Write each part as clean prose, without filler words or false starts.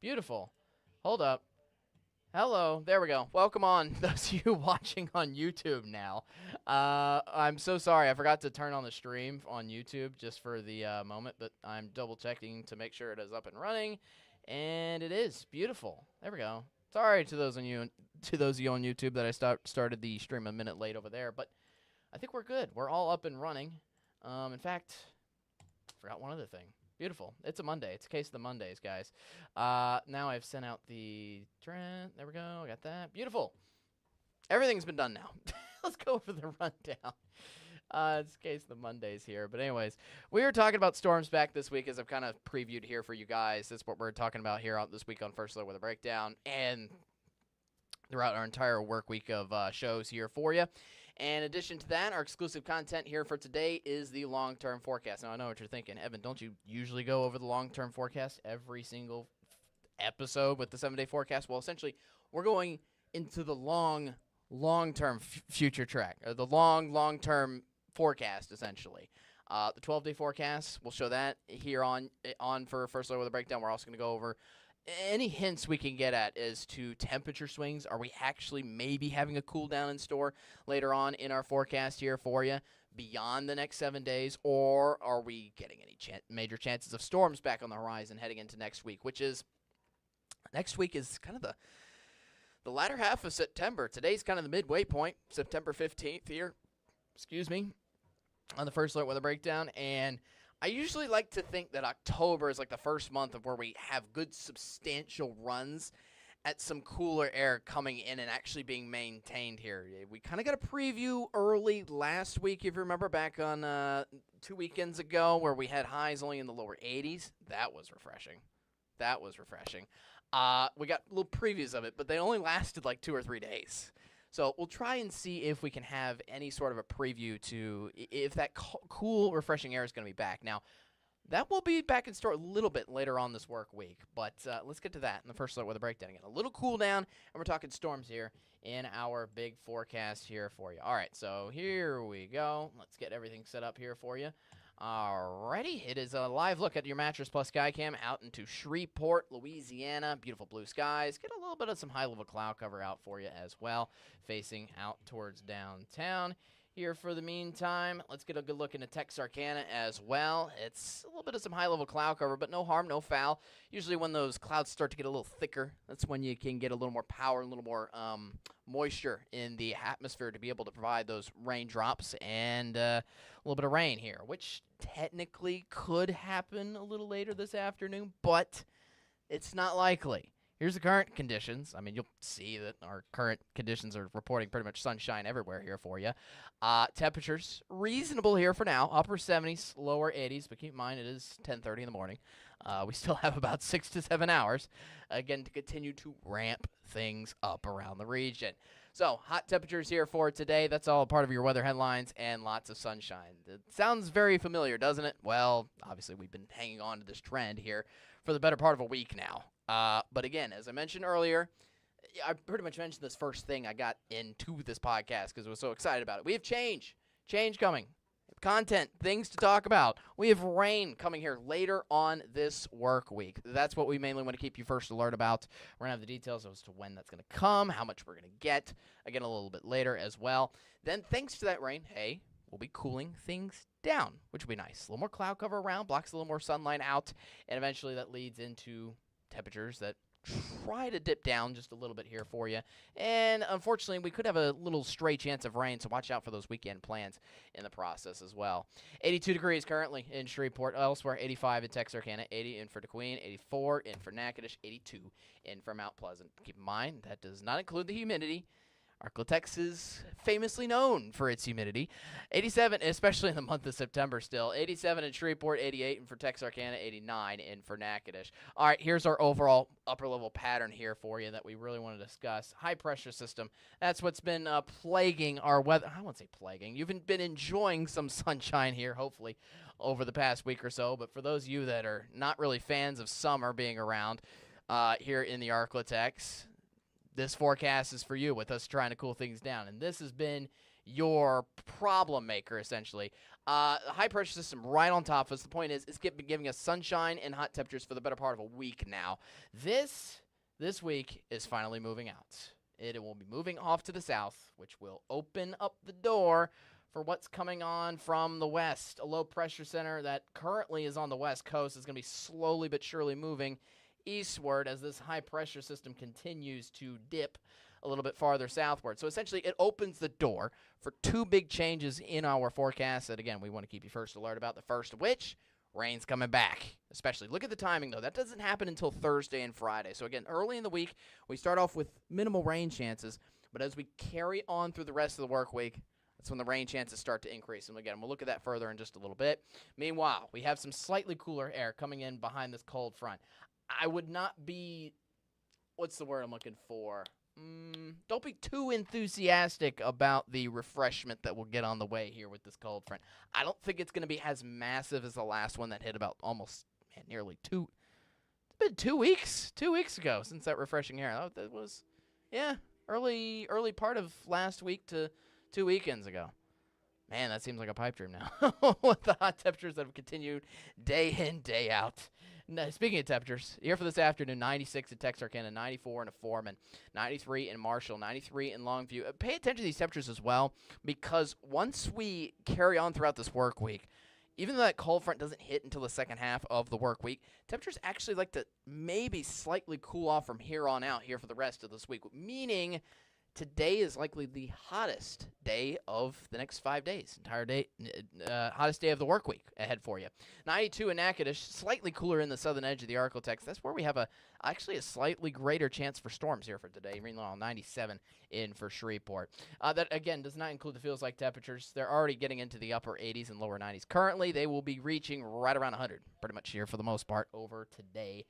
Beautiful. Hold up. Hello. There we go. Welcome on, those of you watching on YouTube now. I'm so sorry. I forgot to turn on the stream on YouTube just for the moment, but I'm double-checking to make sure it is up and running, and it is. Beautiful. There we go. Sorry to those of you on YouTube that I started the stream a minute late over there, but I think we're good. We're all up and running. In fact, forgot one other thing. Beautiful. It's a Monday. It's a case of the Mondays, guys. Now I've sent out the trend. There we go. I got that. Beautiful. Everything's been done now. Let's go over the rundown. It's a case of the Mondays here. But anyways, we were talking about storms back this week, as I've kind of previewed here for you guys. That's what we're talking about here this week on First Alert with a Breakdown, and throughout our entire work week of shows here for you. And in addition to that, our exclusive content here for today is the long-term forecast. Now, I know what you're thinking. Evan, don't you usually go over the long-term forecast every single episode with the 7-day forecast? Well, essentially, we're going into the long-term future track, or the long-term forecast, essentially. The 12-day forecast, we'll show that here on for First Alert with a Breakdown. We're also going to go over any hints we can get at as to temperature swings. Are we actually maybe having a cool down in store later on in our forecast here for you beyond the next 7 days? Or are we getting any major chances of storms back on the horizon heading into next week, which is next week is kind of the latter half of September. Today's kind of the midway point, September 15th here, on the First Alert with a Breakdown. And I usually like to think that October is like the first month of where we have good substantial runs at some cooler air coming in and actually being maintained here. We kind of got a preview early last week, if you remember, back on 2 weekends ago, where we had highs only in the lower 80s. That was refreshing. We got little previews of it, but they only lasted like 2 or 3 days. So we'll try and see if we can have any sort of a preview to if that cool, refreshing air is going to be back. Now, that will be back in store a little bit later on this work week, but let's get to that in the First Alert with a Breakdown again. A little cool down, and we're talking storms here in our big forecast here for you. All right, so here we go. Let's get everything set up here for you. Alrighty, it is a live look at your Mattress Plus Skycam out into Shreveport, Louisiana. Beautiful blue skies. Get a little bit of some high-level cloud cover out for you as well, facing out towards downtown. Here for the meantime, let's get a good look into Texarkana as well. It's a little bit of some high-level cloud cover, but no harm, no foul. Usually when those clouds start to get a little thicker, that's when you can get a little more power, a little more moisture in the atmosphere to be able to provide those raindrops and a little bit of rain here, which technically could happen a little later this afternoon, but it's not likely. Here's the current conditions. I mean, you'll see that our current conditions are reporting pretty much sunshine everywhere here for you. Temperatures reasonable here for now. Upper 70s, lower 80s, but keep in mind it is 10:30 in the morning. We still have about 6 to 7 hours, again, to continue to ramp things up around the region. So, hot temperatures here for today. That's all part of your weather headlines and lots of sunshine. It sounds very familiar, doesn't it? Well, obviously, we've been hanging on to this trend here for the better part of a week now. But again, as I mentioned earlier, I pretty much mentioned this first thing I got into this podcast because I was so excited about it. We have change coming. Content, things to talk about. We have rain coming here later on this work week. That's what we mainly want to keep you first alert about. We're going to have the details as to when that's going to come, how much we're going to get, again, a little bit later as well. Then, thanks to that rain, hey, we'll be cooling things down, which will be nice. A little more cloud cover around, blocks a little more sunlight out, and eventually that leads into temperatures that try to dip down just a little bit here for you. And unfortunately, we could have a little stray chance of rain, so watch out for those weekend plans in the process as well. 82 degrees currently in Shreveport. Elsewhere, 85 in Texarkana, 80 in for DeQueen, 84 in for Natchitoches, 82 in for Mount Pleasant. Keep in mind, that does not include the humidity. Arklatex is famously known for its humidity. 87, especially in the month of September still. 87 in Shreveport, 88 in for Texarkana, 89 in for Natchitoches. All right, here's our overall upper-level pattern here for you that we really want to discuss. High-pressure system. That's what's been plaguing our weather. I won't say plaguing. You've been enjoying some sunshine here, hopefully, over the past week or so. But for those of you that are not really fans of summer being around here in the Arklatex, this forecast is for you with us trying to cool things down. And this has been your problem maker, essentially. High pressure system right on top of us. The point is, it's been giving us sunshine and hot temperatures for the better part of a week now. This week is finally moving out. It will be moving off to the south, which will open up the door for what's coming on from the west. A low pressure center that currently is on the west coast is going to be slowly but surely moving eastward as this high pressure system continues to dip a little bit farther southward. So essentially it opens the door for two big changes in our forecast that, again, we want to keep you first alert about. The first of which, rain's coming back. Especially, look at the timing, though. That doesn't happen until Thursday and Friday. So again, early in the week, we start off with minimal rain chances, but as we carry on through the rest of the work week, that's when the rain chances start to increase. And again, we'll look at that further in just a little bit. Meanwhile, we have some slightly cooler air coming in behind this cold front. I would not be, what's the word I'm looking for? Don't be too enthusiastic about the refreshment that we'll get on the way here with this cold front. I don't think it's going to be as massive as the last one that hit about nearly two. It's been 2 weeks, 2 weeks ago since that refreshing air. That was, early part of last week to 2 weekends ago. Man, that seems like a pipe dream now. With the hot temperatures that have continued day in, day out. Now, speaking of temperatures, here for this afternoon, 96 in Texarkana, 94 in Foreman, 93 in Marshall, 93 in Longview. Pay attention to these temperatures as well, because once we carry on throughout this work week, even though that cold front doesn't hit until the second half of the work week, temperatures actually like to maybe slightly cool off from here on out here for the rest of this week, meaning today is likely the hottest day of the next 5 days. Entire day, hottest day of the work week ahead for you. 92 in Natchitoches, slightly cooler in the southern edge of the Arklatex. That's where we have actually a slightly greater chance for storms here for today. Meanwhile, 97 in for Shreveport. That, again, does not include the feels-like temperatures. They're already getting into the upper 80s and lower 90s. Currently, they will be reaching right around 100, pretty much here for the most part, over today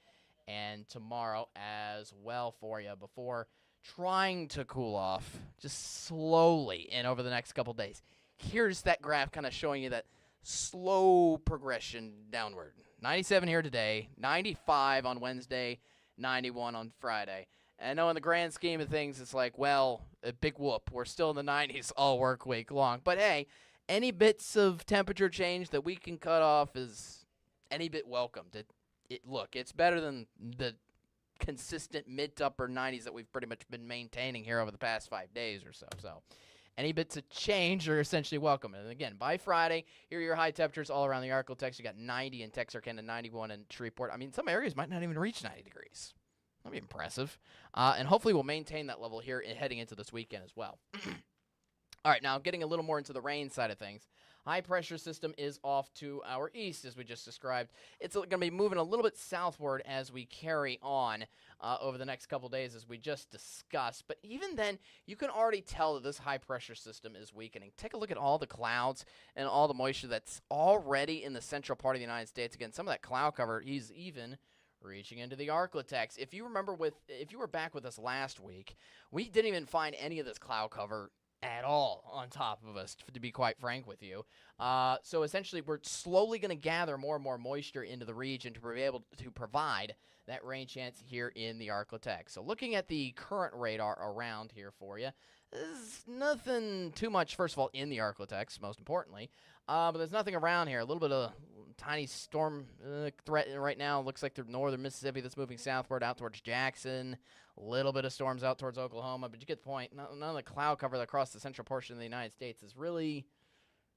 and tomorrow as well for you before trying to cool off just slowly and over the next couple days. Here's that graph kind of showing you that slow progression downward. 97 here today, 95 on Wednesday, 91 on Friday. And I know in the grand scheme of things, it's like, well, a big whoop. We're still in the 90s all work week long. But hey, any bits of temperature change that we can cut off is any bit welcomed. Look, it's better than the consistent mid to upper 90s that we've pretty much been maintaining here over the past 5 days or so. So any bits of change are essentially welcome. And again, by Friday, here are your high temperatures all around the Arklatex. You got 90 in Texarkana, 91 in Shreveport. I mean, some areas might not even reach 90 degrees. That'd be impressive. And hopefully we'll maintain that level here heading into this weekend as well. All right, now getting a little more into the rain side of things. High pressure system is off to our east, as we just described. It's going to be moving a little bit southward as we carry on over the next couple days, as we just discussed. But even then, you can already tell that this high pressure system is weakening. Take a look at all the clouds and all the moisture that's already in the central part of the United States. Again, some of that cloud cover is even reaching into the Arklatex. If you remember, if you were back with us last week, we didn't even find any of this cloud cover at all on top of us, to be quite frank with you. So essentially, we're slowly going to gather more and more moisture into the region to be able to provide that rain chance here in the Arklatex. So looking at the current radar around here for you, there's nothing too much, first of all, in the Arklatex, most importantly. But there's nothing around here. A little bit of tiny storm threat right now. Looks like the northern Mississippi that's moving southward out towards Jackson. A little bit of storms out towards Oklahoma, but you get the point. None of the cloud cover across the central portion of the United States is really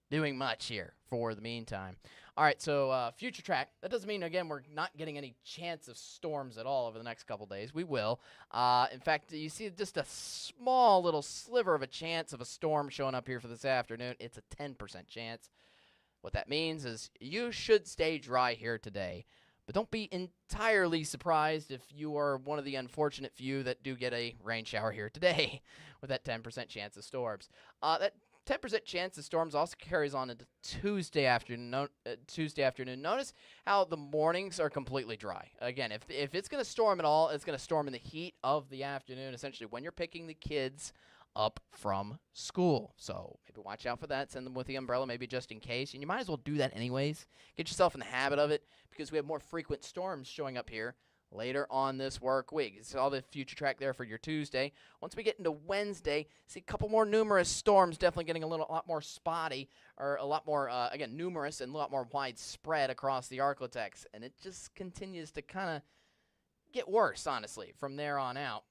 doing much here for the meantime. All right, so future track. That doesn't mean, again, we're not getting any chance of storms at all over the next couple days. We will. In fact, you see just a small little sliver of a chance of a storm showing up here for this afternoon. It's a 10% chance. What that means is you should stay dry here today. But don't be entirely surprised if you are one of the unfortunate few that do get a rain shower here today with that 10% chance of storms. That 10% chance of storms also carries on into Tuesday afternoon. Notice how the mornings are completely dry. Again, if it's going to storm at all, it's going to storm in the heat of the afternoon, essentially when you're picking the kids up from school. So maybe watch out for that. Send them with the umbrella, maybe just in case. And you might as well do that anyways. Get yourself in the habit of it, because we have more frequent storms showing up here later on this work week. It's all the future track there for your Tuesday. Once we get into Wednesday, see a couple more numerous storms definitely getting a lot more spotty, or a lot more, again, numerous and a lot more widespread across the Arklatex. And it just continues to kind of get worse, honestly, from there on out,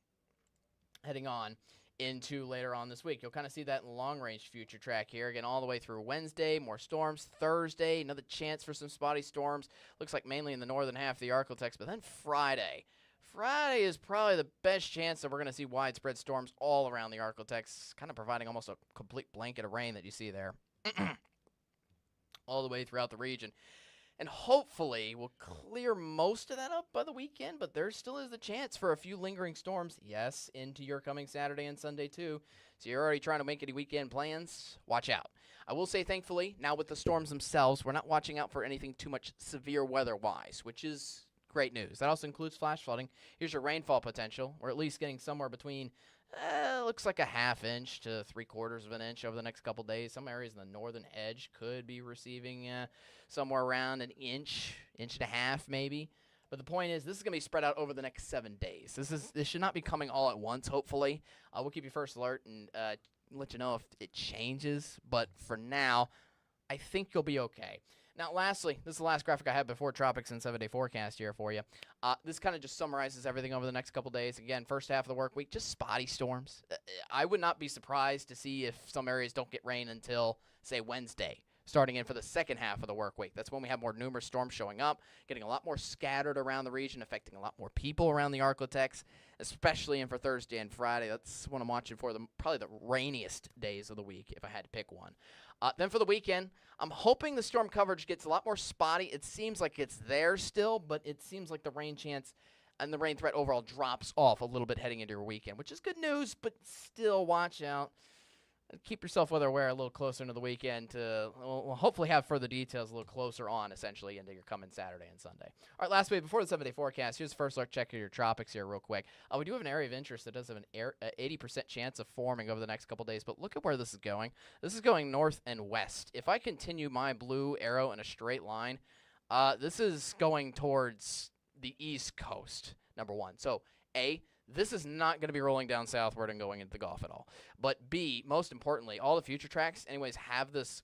heading on into later on this week. You'll kind of see that in long-range future track here. Again, all the way through Wednesday, more storms. Thursday, another chance for some spotty storms. Looks like mainly in the northern half of the Arklatex. But then Friday. Friday is probably the best chance that we're going to see widespread storms all around the Arklatex, kind of providing almost a complete blanket of rain that you see there all the way throughout the region. And hopefully we'll clear most of that up by the weekend, but there still is the chance for a few lingering storms, yes, into your coming Saturday and Sunday too. So you're already trying to make any weekend plans, watch out. I will say, thankfully, now with the storms themselves, we're not watching out for anything too much severe weather-wise, which is great news. That also includes flash flooding. Here's your rainfall potential. We're at least getting somewhere between looks like a ½ inch to 3/4 of an inch over the next couple days. Some areas in the northern edge could be receiving somewhere around an inch, inch and a half maybe. But the point is, this is going to be spread out over the next 7 days. This should not be coming all at once, hopefully. We'll keep you first alert and let you know if it changes. But for now, I think you'll be okay. Now, lastly, this is the last graphic I have before Tropics and 7-day forecast here for you. This kind of just summarizes everything over the next couple days. Again, first half of the work week, just spotty storms. I would not be surprised to see if some areas don't get rain until, say, Wednesday, starting in for the second half of the work week. That's when we have more numerous storms showing up, getting a lot more scattered around the region, affecting a lot more people around the Arklatex, especially in for Thursday and Friday. That's what I'm watching for, probably the rainiest days of the week, if I had to pick one. Then for the weekend, I'm hoping the storm coverage gets a lot more spotty. It seems like it's there still, but it seems like the rain chance and the rain threat overall drops off a little bit heading into your weekend, which is good news, but still watch out. Keep yourself weather aware a little closer into the weekend to we'll hopefully have further details a little closer on, essentially, into your coming Saturday and Sunday. All right, last week, before the 7-day forecast, here's the first look. Check your tropics here real quick. We do have an area of interest that does have an 80% chance of forming over the next couple days, but look at where this is going. This is going north and west. If I continue my blue arrow in a straight line, this is going towards the east coast, number one. So, A, this is not going to be rolling down southward and going into the Gulf at all. But B, most importantly, all the future tracks, anyways, have this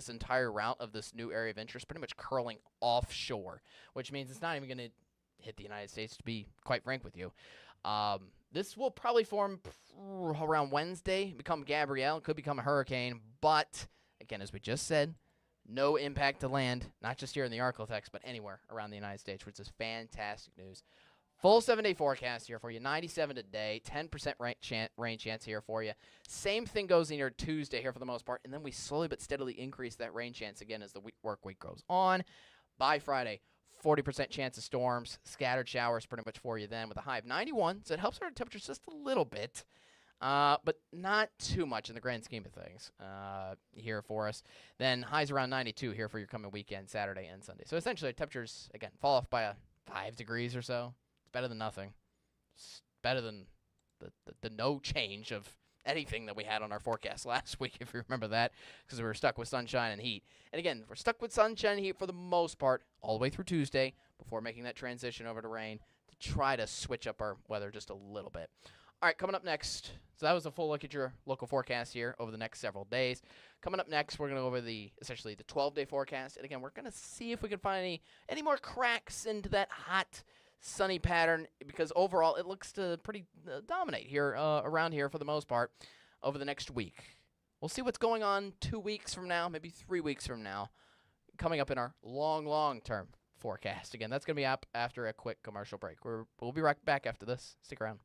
entire route of this new area of interest pretty much curling offshore, which means it's not even going to hit the United States, to be quite frank with you. This will probably form around Wednesday, become Gabrielle, could become a hurricane, but again, as we just said, no impact to land, not just here in the Arklatex, but anywhere around the United States, which is fantastic news. Full 7-day forecast here for you. 97 today, 10% rain chance here for you. Same thing goes in your Tuesday here for the most part, and then we slowly but steadily increase that rain chance again as the work week goes on. By Friday, 40% chance of storms, scattered showers pretty much for you then with a high of 91, so it helps our temperatures just a little bit, but not too much in the grand scheme of things here for us. Then highs around 92 here for your coming weekend, Saturday and Sunday. So essentially, temperatures, again, fall off by a 5 degrees or so. Better than nothing. It's better than the no change of anything that we had on our forecast last week, if you remember that, because we were stuck with sunshine and heat. And again, we're stuck with sunshine and heat for the most part all the way through Tuesday before making that transition over to rain to try to switch up our weather just a little bit. All right, coming up next, so that was a full look at your local forecast here over the next several days. Coming up next, we're going to go over essentially the 12-day forecast. And again, we're going to see if we can find any more cracks into that hot, sunny pattern, because overall it looks to pretty dominate here around here for the most part over the next week. We'll see what's going on 2 weeks from now, maybe 3 weeks from now, coming up in our long-term forecast. Again, that's going to be up after a quick commercial break. We'll be right back after this. Stick around.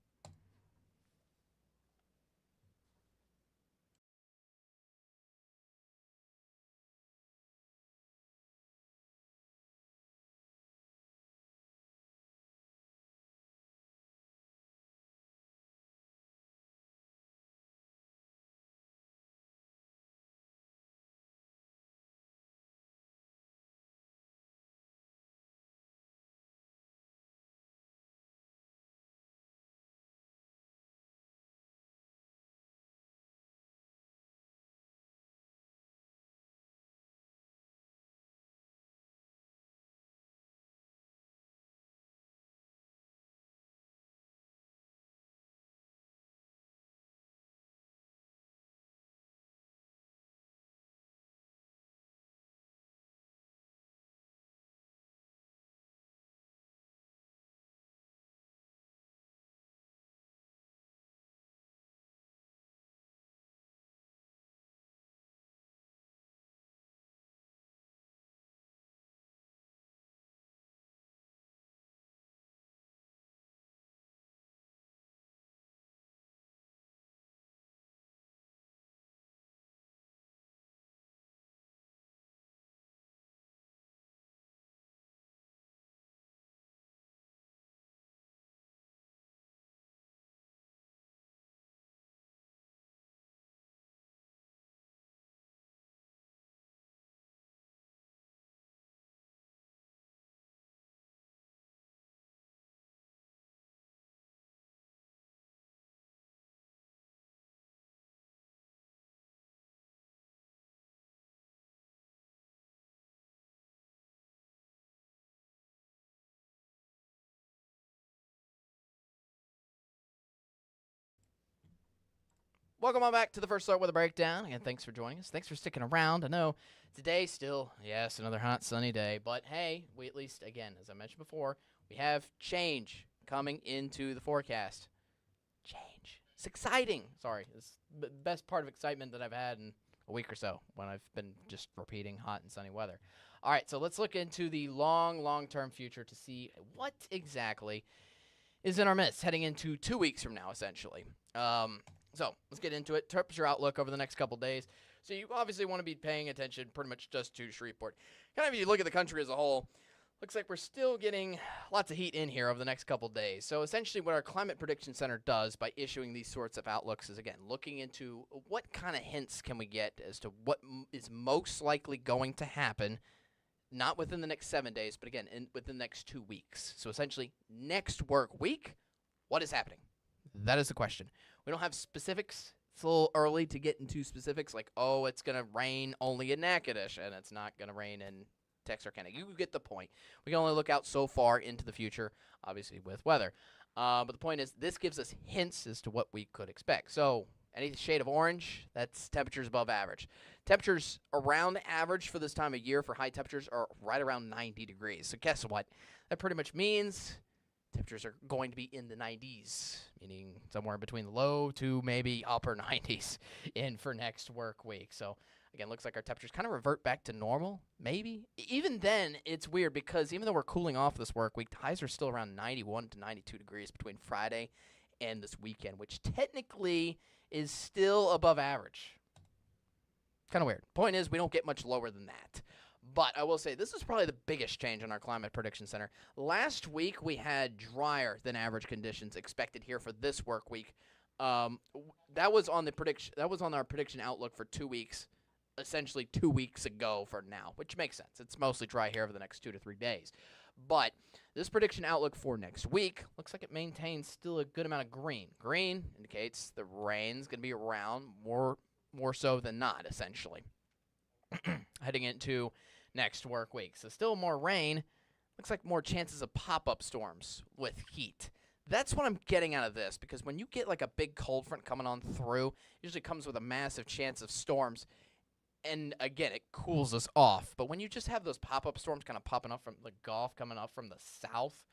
Welcome on back to the First Start with a Breakdown. Again, thanks for joining us. Thanks for sticking around. I know today still, yes, another hot, sunny day. But, hey, we at least, again, as I mentioned before, we have change coming into the forecast. Change. It's exciting. Sorry, it's the best part of excitement that I've had in a week or so when I've been just repeating hot and sunny weather. All right, so let's look into the long-term future to see what exactly is in our midst heading into 2 weeks from now, essentially. So let's get into it. Temperature outlook over the next couple days. So you obviously want to be paying attention pretty much just to Shreveport. Kind of if you look at the country as a whole, looks like we're still getting lots of heat in here over the next couple days. So essentially what our Climate Prediction Center does by issuing these sorts of outlooks is, again, looking into what kind of hints can we get as to what is most likely going to happen, not within the next 7 days, but again, within the next 2 weeks. So essentially next work week, what is happening? That is the question. We don't have specifics. It's a little early to get into specifics like, oh, it's going to rain only in Natchitoches, and it's not going to rain in Texarkana. You get the point. We can only look out so far into the future, obviously, with weather. But the point is, this gives us hints as to what we could expect. So any shade of orange, that's temperatures above average. Temperatures around average for this time of year for high temperatures are right around 90 degrees. So guess what? That pretty much means temperatures are going to be in the 90s, meaning somewhere between the low to maybe upper 90s in for next work week. So, again, looks like our temperatures kind of revert back to normal, maybe. Even then, it's weird because even though we're cooling off this work week, highs are still around 91 to 92 degrees between Friday and this weekend, which technically is still above average. Kind of weird. Point is, we don't get much lower than that. But I will say, this is probably the biggest change in our Climate Prediction Center. Last week, we had drier than average conditions expected here for this work week. That was on the prediction. That was on our prediction outlook for 2 weeks, essentially 2 weeks ago for now, which makes sense. It's mostly dry here over the next 2 to 3 days. But this prediction outlook for next week looks like it maintains still a good amount of green. Green indicates the rain's going to be around more so than not, essentially. Heading into next work week. So still more rain. Looks like more chances of pop-up storms with heat. That's what I'm getting out of this, because when you get like a big cold front coming on through, it usually comes with a massive chance of storms. And again, it cools us off. But when you just have those pop-up storms kind of popping up from the Gulf, coming up from the south,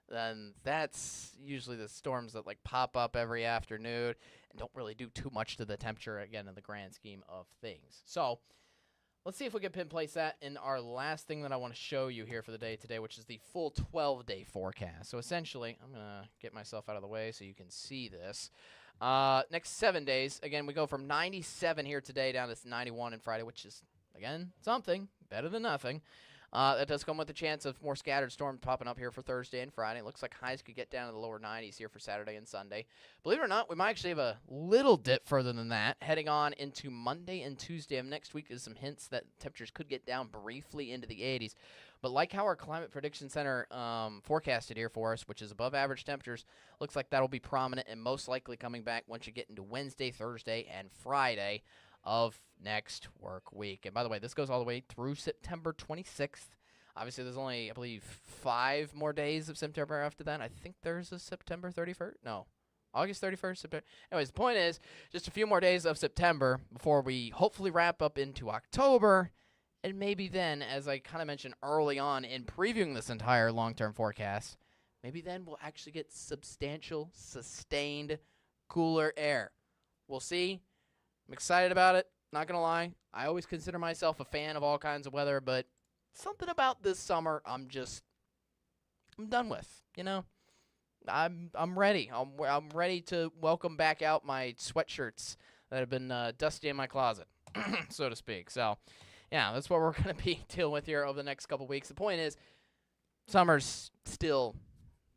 then that's usually the storms that like pop up every afternoon and don't really do too much to the temperature, again, in the grand scheme of things. So let's see if we can pinplace that in our last thing that I want to show you here for the day today, which is the full 12-day forecast. So essentially, I'm going to get myself out of the way so you can see this. Next 7 days, again, we go from 97 here today down to 91 on Friday, which is, again, something better than nothing. That does come with a chance of more scattered storms popping up here for Thursday and Friday. It looks like highs could get down to the lower 90s here for Saturday and Sunday. Believe it or not, we might actually have a little dip further than that. Heading on into Monday and Tuesday of next week is some hints that temperatures could get down briefly into the 80s. But like how our Climate Prediction Center forecasted here for us, which is above average temperatures, looks like that'll be prominent and most likely coming back once you get into Wednesday, Thursday, and Friday of next work week. And by the way, this goes all the way through September 26th. Obviously, there's only, I believe, 5 more days of September after that. I think there's a September 31st. No, August 31st. September. Anyways, the point is, just a few more days of September before we hopefully wrap up into October. And maybe then, as I kind of mentioned early on in previewing this entire long-term forecast, maybe then we'll actually get substantial, sustained, cooler air. We'll see. I'm excited about it. Not going to lie. I always consider myself a fan of all kinds of weather, but something about this summer I'm done with, you know. I'm ready. I'm ready to welcome back out my sweatshirts that have been dusty in my closet, so to speak. So, yeah, that's what we're going to be dealing with here over the next couple weeks. The point is, summer's still,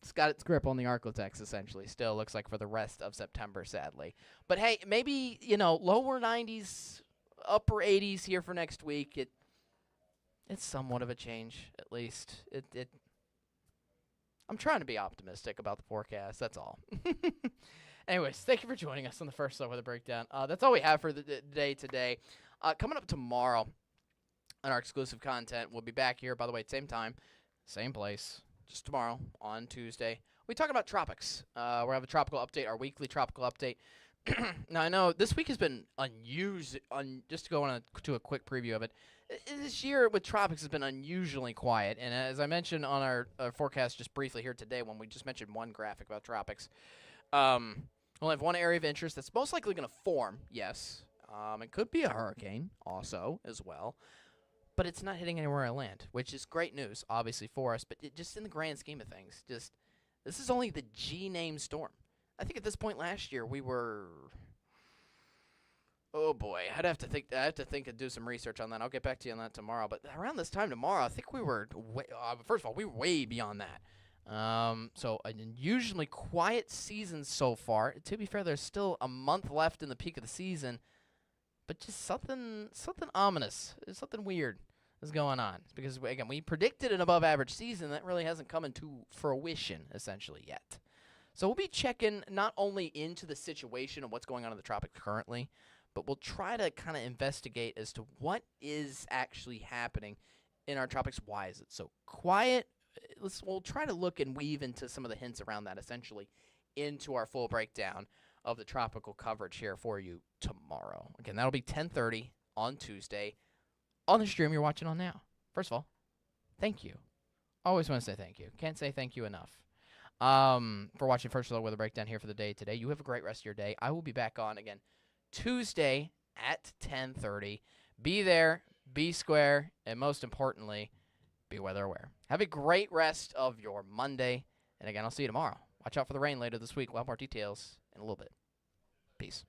it's got its grip on the Arklatex, essentially. Still looks like for the rest of September, sadly. But, hey, maybe, you know, lower 90s, upper 80s here for next week. It's somewhat of a change, at least. I'm trying to be optimistic about the forecast, that's all. Anyways, thank you for joining us on the First Weather Breakdown. That's all we have for the day today. Coming up tomorrow on our exclusive content, we'll be back here, by the way, same time, same place, just tomorrow on Tuesday. We talk about tropics. We'll have a tropical update, our weekly tropical update. Now I know this week has been unusual. Just to go on to a quick preview of it, this year with tropics has been unusually quiet. And as I mentioned on our forecast just briefly here today, when we just mentioned one graphic about tropics, we'll have one area of interest that's most likely going to form. Yes, it could be a hurricane also as well, but it's not hitting anywhere on land, which is great news, obviously for us. But just in the grand scheme of things, just this is only the G name storm. I think at this point last year we were. Oh boy, I'd have to think. I have to think and do some research on that. I'll get back to you on that tomorrow. But around this time tomorrow, I think we were. First of all, we were way beyond that. So an unusually quiet season so far. To be fair, there's still a month left in the peak of the season, but just something ominous, something weird is going on. It's because again, we predicted an above-average season that really hasn't come into fruition essentially yet. So we'll be checking not only into the situation of what's going on in the tropics currently, but we'll try to kind of investigate as to what is actually happening in our tropics. Why is it so quiet? We'll try to look and weave into some of the hints around that essentially into our full breakdown of the tropical coverage here for you tomorrow. Again, that'll be 10:30 on Tuesday on the stream you're watching on now. First of all, thank you. Always want to say thank you. Can't say thank you enough. For watching First Low Weather Breakdown here for the day today. You have a great rest of your day. I will be back on again Tuesday at 10:30. Be there, be square, and most importantly, be weather aware. Have a great rest of your Monday. And again, I'll see you tomorrow. Watch out for the rain later this week. We'll have more details in a little bit. Peace.